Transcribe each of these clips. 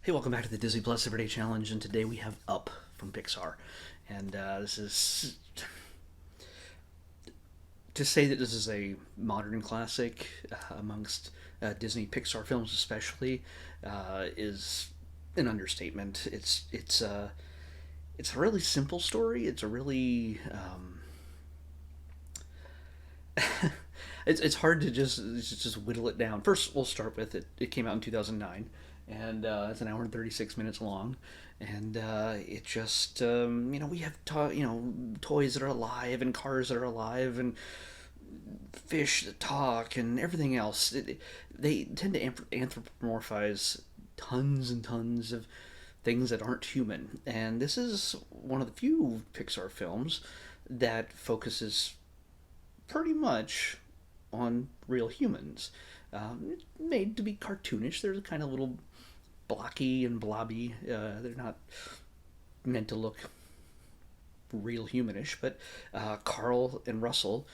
Hey, welcome back to the Disney Plus Everyday Challenge, and today we have Up from Pixar. And this is to say that this is a modern classic amongst Disney Pixar films, especially, is an understatement. It's a really simple story. It's a really it's hard to just whittle it down. First, we'll start with it. It came out in 2009, and it's an hour and 36 minutes long. And it just we have toys that are alive and cars that are alive and fish that talk and everything else. They tend to anthropomorphize tons and tons of things that aren't human. And this is one of the few Pixar films that focuses pretty much on real humans. It's made to be cartoonish. They're kind of little blocky and blobby. They're not meant to look real humanish, but Carl and Russell.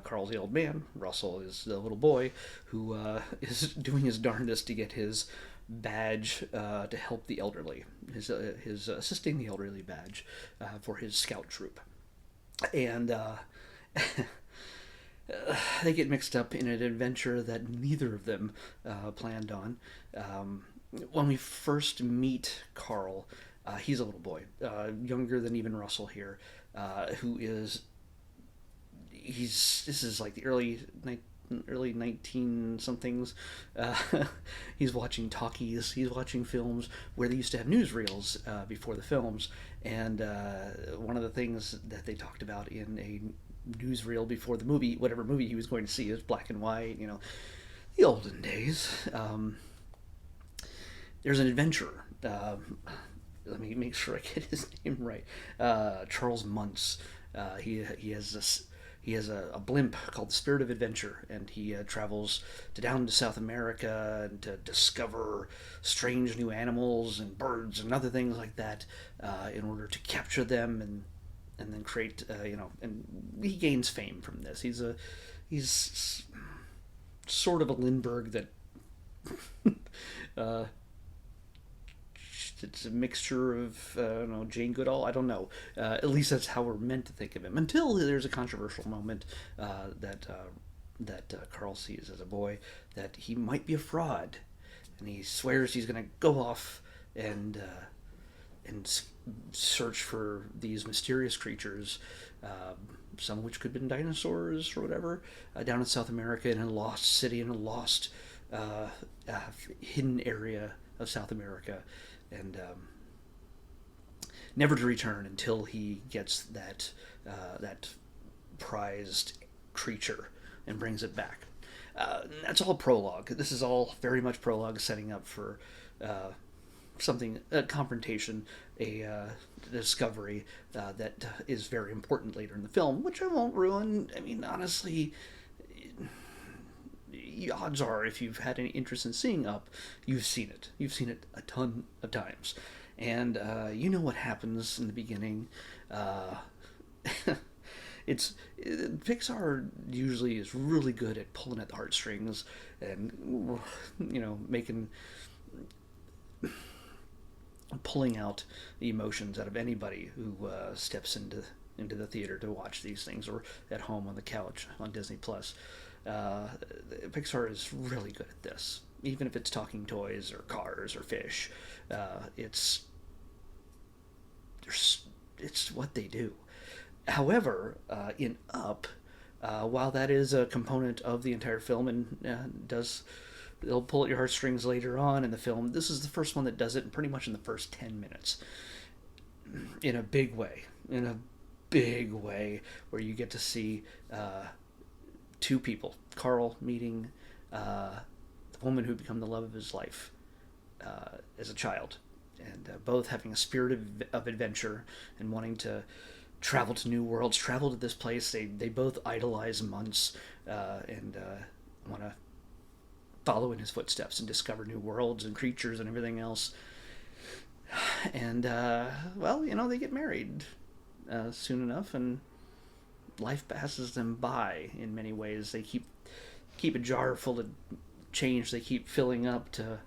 Carl's the old man. Russell is the little boy who is doing his darndest to get his badge to help the elderly. His assisting the elderly badge for his scout troop, and they get mixed up in an adventure that neither of them planned on. When we first meet Carl, he's a little boy, younger than even Russell here, who is this is like the early 19 somethings. uh, he's watching talkies, he's watching films where they used to have newsreels before the films, and one of the things that they talked about in a newsreel before the movie, whatever movie he was going to see, is black and white, the olden days. There's an adventurer. Let me make sure I get his name right. Charles Muntz. He has this. He has a blimp called the Spirit of Adventure, and he travels down to South America and to discover strange new animals and birds and other things like that, in order to capture them and then create, and he gains fame from this. He's sort of a Lindbergh that uh, it's a mixture of Jane Goodall. I don't know. At least that's how we're meant to think of him. Until there's a controversial moment that Carl sees as a boy, that he might be a fraud, and he swears he's going to go off and search for these mysterious creatures, some of which could have been dinosaurs or whatever, down in South America, in a lost city, in a lost hidden area of South America, and never to return until he gets that prized creature and brings it back. That's all prologue. This is all very much prologue, setting up for something, a confrontation, a discovery that is very important later in the film, which I won't ruin. I mean, honestly, odds are, if you've had any interest in seeing Up, you've seen it. You've seen it a ton of times, and you know what happens in the beginning. It's Pixar usually is really good at pulling at the heartstrings and making pulling out the emotions out of anybody who steps into the theater to watch these things, or at home on the couch on Disney Plus. Pixar is really good at this. Even if it's talking toys or cars or fish, it's what they do. However, in Up, while that is a component of the entire film and they'll pull at your heartstrings later on in the film, this is the first one that does it pretty much in the first 10 minutes. In a big way. In a big way, where you get to see two people. Carl meeting the woman who became the love of his life as a child. And both having a spirit of adventure and wanting to travel to new worlds, travel to this place. They both idolize Muntz and want to follow in his footsteps and discover new worlds and creatures and everything else. And they get married soon enough, and life passes them by in many ways. They keep a jar full of change. They keep filling up to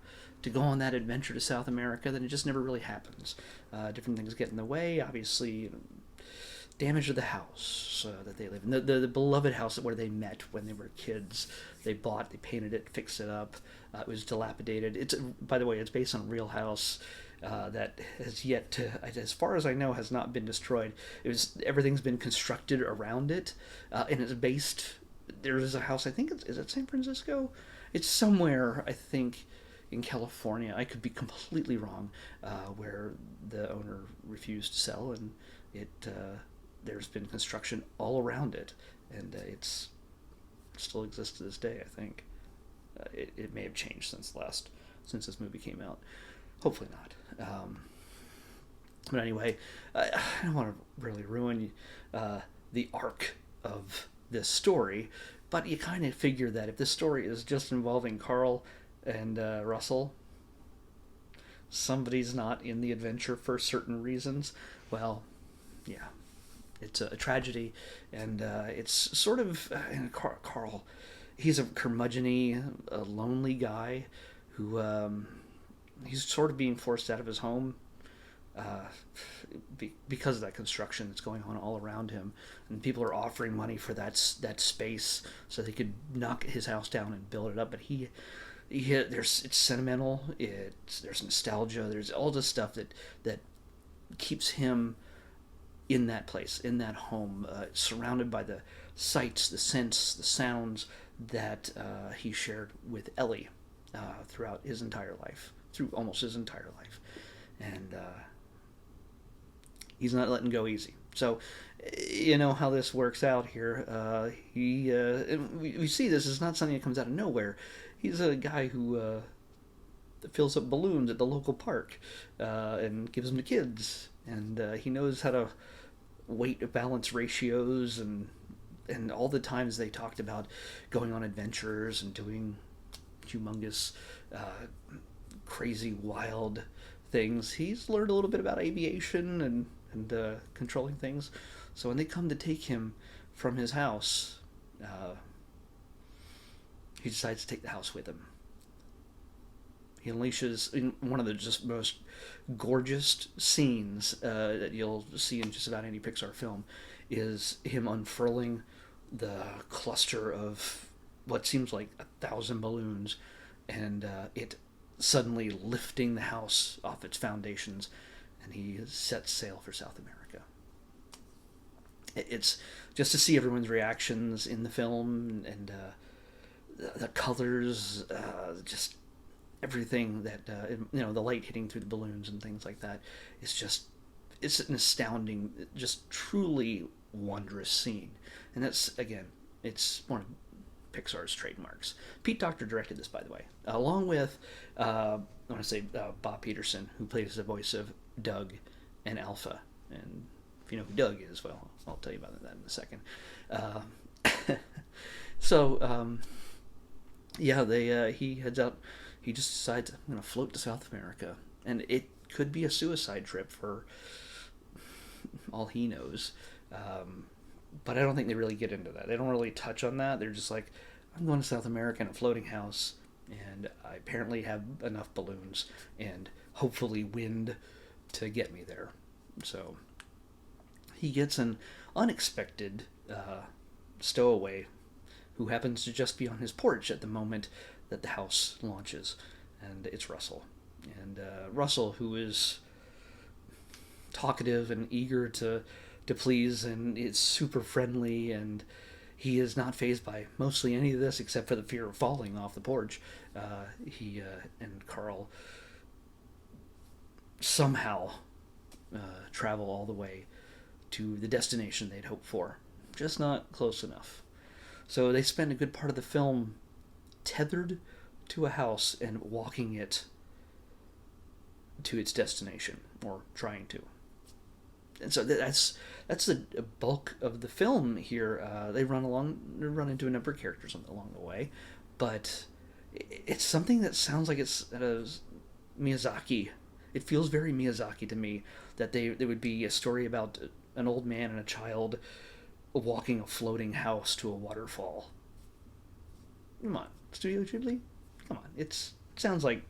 to go on that adventure to South America, then it just never really happens. Different things get in the way. Obviously, damage to the house that they live in, the beloved house where they met when they were kids. They bought, they painted it, fixed it up. It was dilapidated. It's, by the way, it's based on a real house that has yet to, as far as I know, has not been destroyed. Everything's been constructed around it, and it's based. There is a house. I think is it San Francisco? It's somewhere. I think in California. I could be completely wrong. Where the owner refused to sell, and it there's been construction all around it, and it still exists to this day. I think it may have changed since this movie came out. Hopefully not. But anyway, I don't want to really ruin the arc of this story, but you kind of figure that if this story is just involving Carl and Russell, somebody's not in the adventure for certain reasons. Well, yeah, it's a tragedy, and it's sort of Carl. He's a curmudgeon-y, a lonely guy who he's sort of being forced out of his home because of that construction that's going on all around him, and people are offering money for that space so they could knock his house down and build it up. But it's sentimental. There's nostalgia. There's all this stuff that keeps him in that place, in that home, surrounded by the sights, the scents, the sounds that he shared with Ellie throughout his entire life, through almost his entire life, and he's not letting go easy. So, you know how this works out here. We see this is not something that comes out of nowhere. He's a guy who fills up balloons at the local park and gives them to kids, and he knows how to weight balance ratios and all the times they talked about going on adventures and doing humongous, crazy, wild things. He's learned a little bit about aviation and controlling things. So when they come to take him from his house, he decides to take the house with him. He unleashes in one of the just most gorgeous scenes that you'll see in just about any Pixar film, is him unfurling the cluster of what seems like 1,000 balloons, and it suddenly lifting the house off its foundations, and he sets sail for South America. It's just to see everyone's reactions in the film, and the colors, just everything that the light hitting through the balloons and things like that. It's an astounding, just truly wondrous scene, and it's one of Pixar's trademarks. Pete Docter directed this, by the way, along with Bob Peterson, who plays the voice of Doug and Alpha. And if you know who Doug is, well, I'll tell you about that in a second. He heads out. He just decides, I'm going to float to South America, and it could be a suicide trip for all he knows. But I don't think they really get into that. They don't really touch on that. They're just like, I'm going to South America in a floating house, and I apparently have enough balloons and hopefully wind to get me there. So he gets an unexpected stowaway who happens to just be on his porch at the moment that the house launches, and it's Russell. And Russell, who is talkative and eager to please, and is super friendly, and he is not fazed by mostly any of this except for the fear of falling off the porch. He and Carl somehow travel all the way to the destination they'd hoped for, just not close enough. So they spend a good part of the film tethered to a house and walking it to its destination, or trying to. And so that's the bulk of the film here. They run into a number of characters along the way, but it's something that sounds like it's Miyazaki. It feels very Miyazaki to me, that there would be a story about an old man and a child walking a floating house to a waterfall. Come on, Studio Ghibli? Come on, it sounds like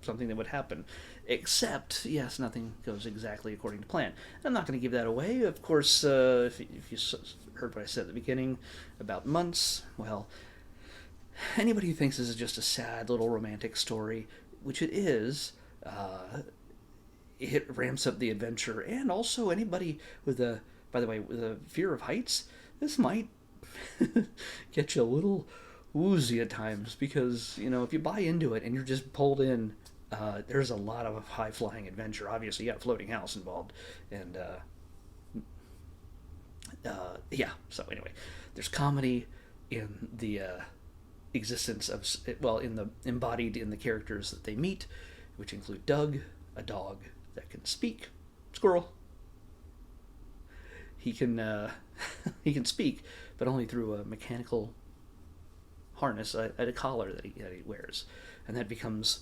something that would happen. Except, yes, nothing goes exactly according to plan. I'm not going to give that away. Of course, if you heard what I said at the beginning about months, well, anybody who thinks this is just a sad little romantic story, which it is, it ramps up the adventure. And also, anybody with a, by the way, with a fear of heights, this might get you a little woozy at times because, if you buy into it and you're just pulled in, there's a lot of high flying adventure. Obviously, you got floating house involved, and yeah. So anyway, there's comedy in the existence of, well, in the embodied in the characters that they meet, which include Doug, a dog that can speak, squirrel. He can he can speak, but only through a mechanical harness, a collar that he wears, and that becomes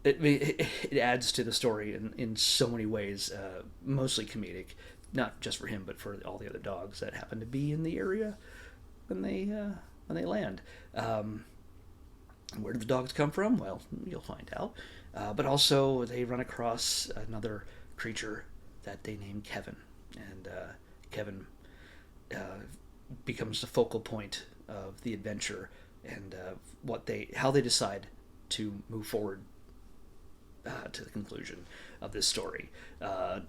it adds to the story in so many ways, mostly comedic, not just for him, but for all the other dogs that happen to be in the area when they land. Where do the dogs come from? Well, you'll find out. But also, they run across another creature that they name Kevin, and Kevin becomes the focal point of the adventure and how they decide to move forward to the conclusion of this story,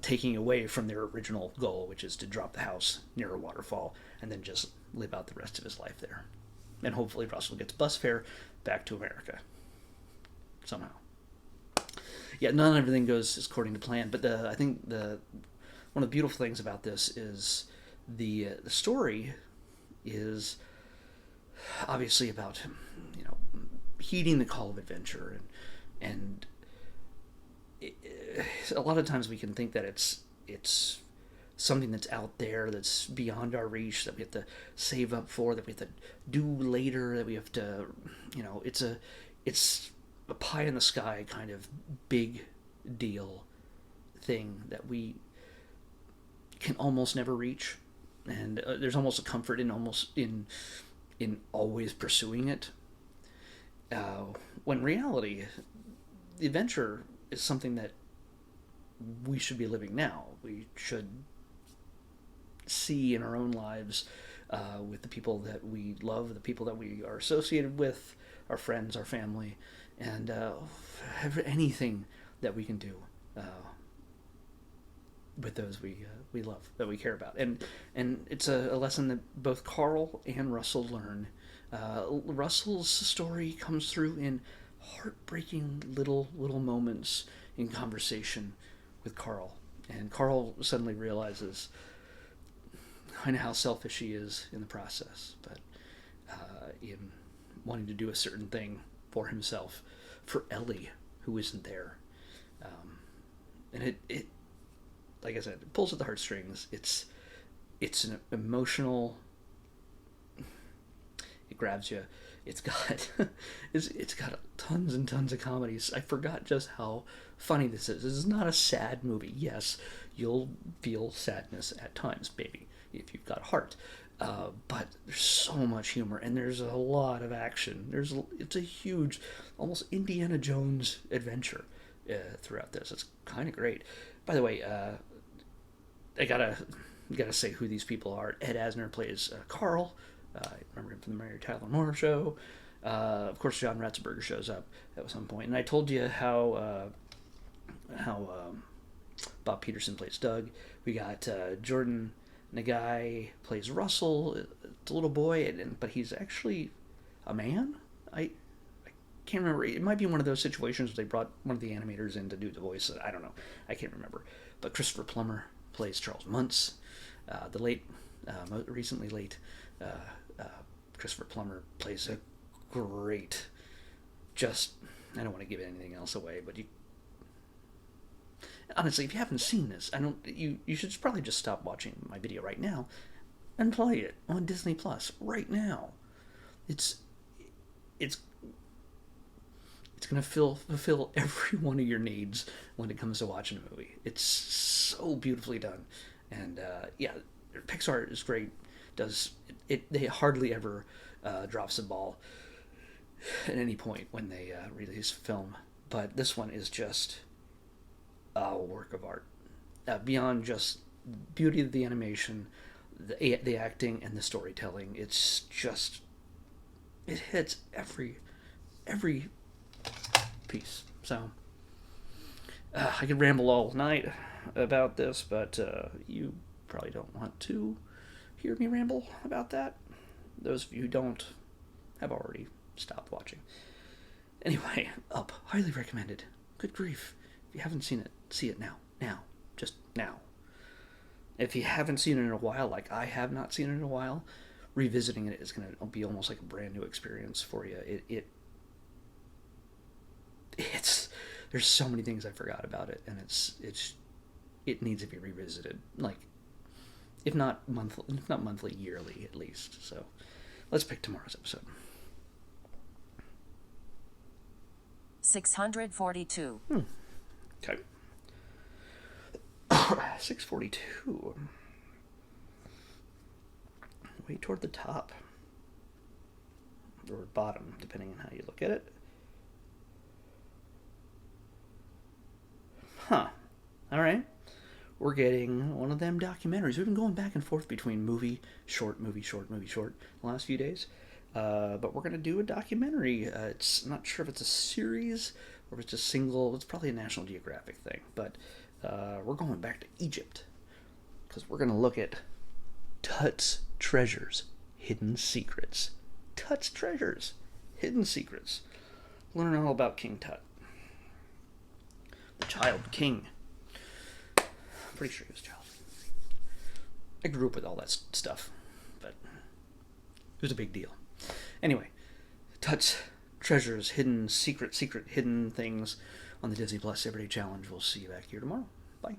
taking away from their original goal, which is to drop the house near a waterfall and then just live out the rest of his life there. And hopefully Russell gets bus fare back to America somehow. Yeah, not everything goes according to plan, but I think one of the beautiful things about this is the story is obviously about heeding the call of adventure, and a lot of times we can think that it's something that's out there, that's beyond our reach, that we have to save up for, that we have to do later, that we have to, it's a pie in the sky kind of big deal thing that we can almost never reach, and there's almost a comfort in always pursuing it. When reality, the adventure is something that we should be living now. We should see in our own lives, with the people that we love, the people that we are associated with, our friends, our family, and anything that we can do with those we love, that we care about. And it's a lesson that both Carl and Russell learn. Russell's story comes through in heartbreaking little moments in conversation with Carl, and Carl suddenly realizes kind of how selfish he is in the process, but in wanting to do a certain thing for himself, for Ellie, who isn't there. And it like I said, it pulls at the heartstrings. It's an emotional, it grabs you. It's got tons and tons of comedies. I forgot just how funny this is. This is not a sad movie. Yes, you'll feel sadness at times, maybe, if you've got a heart. But there's so much humor, and there's a lot of action. It's a huge, almost Indiana Jones adventure throughout this. It's kind of great. By the way, I gotta say who these people are. Ed Asner plays Carl. I remember him from the Mary Tyler Moore Show. Of course, John Ratzenberger shows up at some point. And I told you how Bob Peterson plays Doug. We got Jordan Nagai plays Russell, the little boy, but he's actually a man. I can't remember. It might be one of those situations where they brought one of the animators in to do the voice. I don't know. I can't remember. But Christopher Plummer plays Charles Muntz. Recently late Christopher Plummer plays a great, I don't want to give anything else away, but honestly, if you haven't seen this, you should probably just stop watching my video right now and play it on Disney Plus right now. It's going to fulfill every one of your needs when it comes to watching a movie. It's so beautifully done, and Pixar is great. They hardly ever drops the ball at any point when they release film, but this one is just a work of art. Beyond just beauty of the animation, the acting, and the storytelling, it's just, it hits every piece. So I could ramble all night about this, but you probably don't want to hear me ramble about that. Those of you who don't have already stopped watching. Anyway, Up, highly recommended. Good grief. If you haven't seen it, see it now. Now. Just now. If you haven't seen it in a while, like I have not seen it in a while, revisiting it is going to be almost like a brand new experience for you. It's there's so many things I forgot about it, and it needs to be revisited. Like, if not monthly, yearly at least. So, let's pick tomorrow's episode. 642. Okay. 642. Way toward the top. Or bottom, depending on how you look at it. Huh. Alright. We're getting one of them documentaries. We've been going back and forth between movie, short the last few days. But we're going to do a documentary. I'm not sure if it's a series or if it's a single. It's probably a National Geographic thing. But we're going back to Egypt. Because we're going to look at Tut's Treasures, Hidden Secrets. Tut's Treasures, Hidden Secrets. Learn all about King Tut. The Child King. I'm pretty sure he was a child. I grew up with all that stuff. But it was a big deal. Anyway, Tut's Treasures, Hidden Hidden Things on the Disney Plus Everyday Challenge. We'll see you back here tomorrow. Bye.